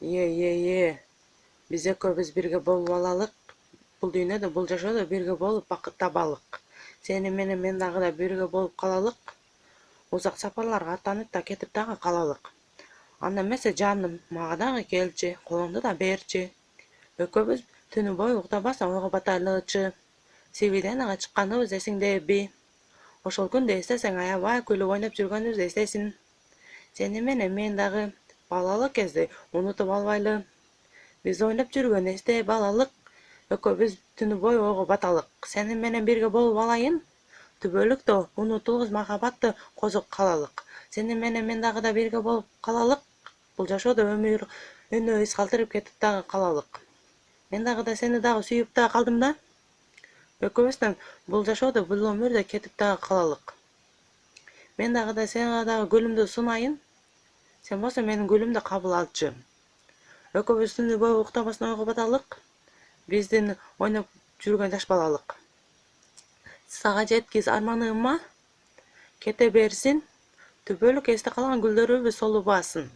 Е. Биз экөөбүз бирге болуп алалык. Бул дүйнөдө, бул жашоодо бирге болуп бакыт табалык. Сени менен мен дагы да бирге болуп калалык. Узак сапарларга аттанып да кетип дагы калалык. Анда эмесе жаным, мага дагы келчи, колуңду да берчи. Экөөбүз түнү бою уктабастан ойго батайлычы. Севильянага чыкканыбыз эсиңдеби? Ошол күндү эстесең, аябай күлүп ойноп жүргөнүбүздү эстейсиң. Сени менен мен дагы балалык кезде унутуп албайлы. Биз ойноп жүргөн эстей балалык. Экөөбүз түнү бою ойго баталык. Сени менен бирге болуп алайын. Түбөлүктө унутулгус махабатты козуп калалык. Сени менен мен дагы да бирге болуп калалык. Бул жашоодо өмүр үнөө из калтырып кетип дагы калалык. Мен дагы да сени дагы сүйүп дагы калдым да. Экөөбүздөн бул жашоодо бул өмүрдө кетип дагы калалык. Мен дагы да сага дагы гүлүмдү сунайын. Сен болсо менин гүлүмдү кабыл алчы. Экөөбүз түнү бою уктабастан ойго баталык. Биздин ойноп жүргөн жаш балалык. Сага жеткиз арманыма, кете берсин. Түбөлүк эсте калган гүлдөрүбүз солубасын.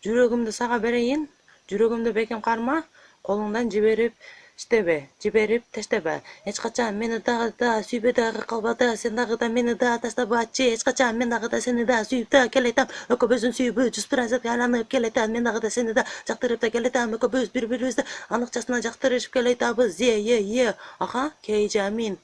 Жүрөгүмдү сага берейин, жүрөгүмдү бекем карма, колуңдан жиберип тештебе. Эч качан мени дагы да сүйбөй дагы калба да, сен дагы да мени да таштабачы. Эч качан мен дагы да сени да сүйүп да келатам. Экөөбүздүн сүйүүбүз спиралга айланып келатат. Мен дагы да сени да жактырып да келатам. Экөөбүз бири-бирибизди аныкчасына жактырышып келатабыз. Аха, Кейжамин.